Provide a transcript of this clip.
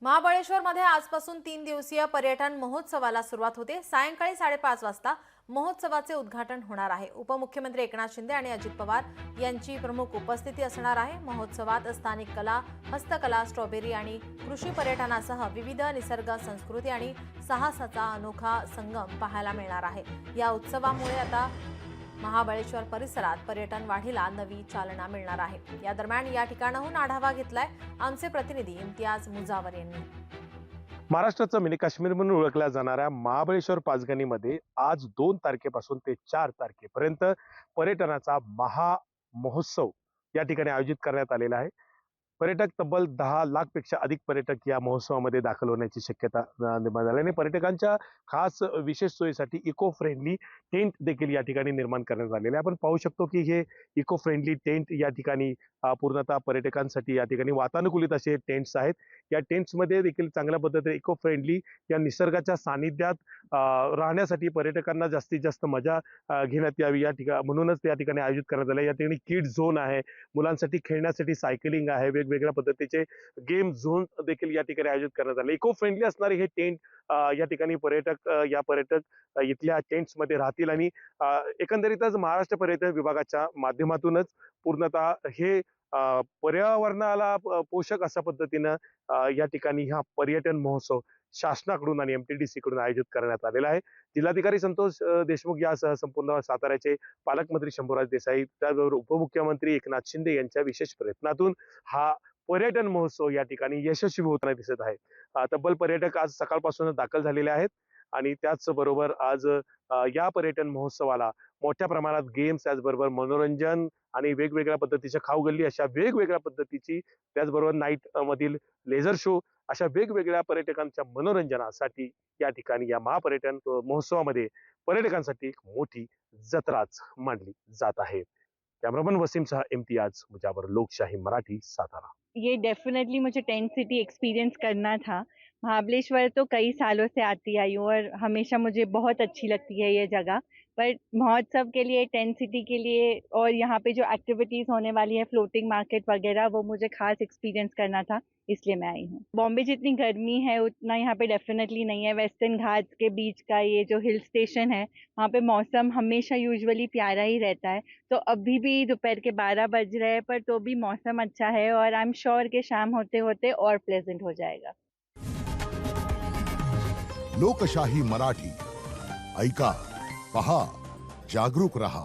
महाबळेश्वरमध्ये आजपासून 3 दिवसीय पर्यटन महोत्सवाला सुरुवात होते। सायंकाळी 5:30 वाजता महोत्सवाचे उद्घाटन होणार आहे। उपमुख्यमंत्री एकनाथ शिंदे आणि अजित पवार यांची प्रमुख उपस्थिती असणार आहे। महोत्सवात स्थानिक कला, हस्तकला, स्ट्रॉबेरी आणि कृषी पर्यटनासह विविध निसर्ग, संस्कृती आणि साहसाचा अनोखा संगम पाहायला मिळणार आहे। या उत्सवामुळे आता महाबळेश्वर परिसरात पर्यटन वाढीला नवी चालना मिळणार आहे। या दरम्यान या ठिकाणाहून आढावा घेतलाय आमचे प्रतिनिधी इम्तियाज मुजावर यांनी। महाराष्ट्राचं मिनी काश्मीर म्हणून ओळखल्या जाणाऱ्या महाबळेश्वर पाचगणीमध्ये आज 2 तारखेपासून ते 4 तारखेपर्यंत पर्यटनाचा महामहोत्सव या ठिकाणी आयोजित करण्यात आलेला आहे। पर्यटक तब्बल 10 लाखपेक्षा अधिक पर्यटक या महोत्सवामध्ये दाखल होण्याची शक्यता निर्माण झाल्याने पर्यटकांच्या खास विशेष सोयीसाठी इको फ्रेंडली टेंट देखील या ठिकाणी निर्माण करण्यात आलेले आहे। आपण पाहू शकतो की हे इको फ्रेंडली टेंट या ठिकाणी पूर्णतः पर्यटकांसाठी या ठिकाणी वातानुकूलित असे टेंट्स आहेत। या टेंट्समध्ये देखील चांगल्या पद्धतीने इको फ्रेंडली या निसर्गाच्या सानिध्यात राहण्यासाठी पर्यटकांना जास्तीत जास्त मजा घेण्यात यावी या ठिकाणी म्हणूनच या ठिकाणी आयोजित करण्यात आले। या ठिकाणी किड झोन आहे, मुलांसाठी खेळण्यासाठी सायकलिंग आहे, वेगवेगळ्या पद्धतीचे गेम झोन देखील या ठिकाणी आयोजित करण्यात आले। इको फ्रेंडली असणारे हे टेंट या ठिकाणी पर्यटक इथल्या टेंट्स मध्ये राहतील आणि एकंदरीतच महाराष्ट्र पर्यटन विभागाच्या माध्यमातूनच पूर्णतः हे पर्यावरणाला पोषक अशा पद्धतीनं या ठिकाणी हा पर्यटन महोत्सव शासनाकडून आणि MTDC कडून आयोजित करण्यात आलेला आहे। जिल्हाधिकारी संतोष देशमुख यासह संपूर्ण साताऱ्याचे पालकमंत्री शंभूराज देसाई, त्याचबरोबर उपमुख्यमंत्री एकनाथ शिंदे यांच्या विशेष प्रयत्नातून हा पर्यटन महोत्सव या ठिकाणी यशस्वी होताना दिसत आहे। तब्बल पर्यटक आज सकाळपासूनच दाखल झालेले आहेत आणि त्याचबरोबर आज या पर्यटन महोत्सवाला मोठ्या प्रमाणात गेम्स, त्याचबरोबर मनोरंजन आणि वेगवेगळ्या पद्धतीच्या खाऊगल्ली अशा वेगवेगळ्या पद्धतीची, त्याचबरोबर नाईट मधील लेझर शो अशा वेगवेगळ्या पर्यटकांच्या मनोरंजनासाठी या ठिकाणी या महापर्यटन महोत्सवामध्ये पर्यटकांसाठी एक मोठी जत्राच मांडली जात आहे। कॅमेरामन वसीमसह इम्तियाज मुजावर, लोकशाही मराठी, सातारा। ये डेफिनेटली मुझे टेंट सिटी एक्सपीरियंस करना था। महाबलेश्वर तो कई सालों से आती आई हूँ और हमेशा मुझे बहुत अच्छी लगती है ये जगह। पर महोत्सव के लिए, टेंट सिटी के लिए और यहाँ पे जो एक्टिविटीज होने वाली है, फ्लोटिंग मार्केट वगैरह, वो मुझे खास एक्सपीरियंस करना था, इसलिए मैं आई हूँ। बॉम्बे जितनी गर्मी है उतना यहाँ पे डेफिनेटली नहीं है। वेस्टर्न घाट्स के बीच का ये जो हिल स्टेशन है, वहाँ पे मौसम हमेशा यूजुअली प्यारा ही रहता है। तो अभी भी दोपहर के 12 बज रहे हैं, पर तो भी मौसम अच्छा है और आई एम श्योर कि शाम होते होते और प्लेजेंट हो जाएगा। लोकशाही मराठी, ऐका, पहा, जागरूक रहा।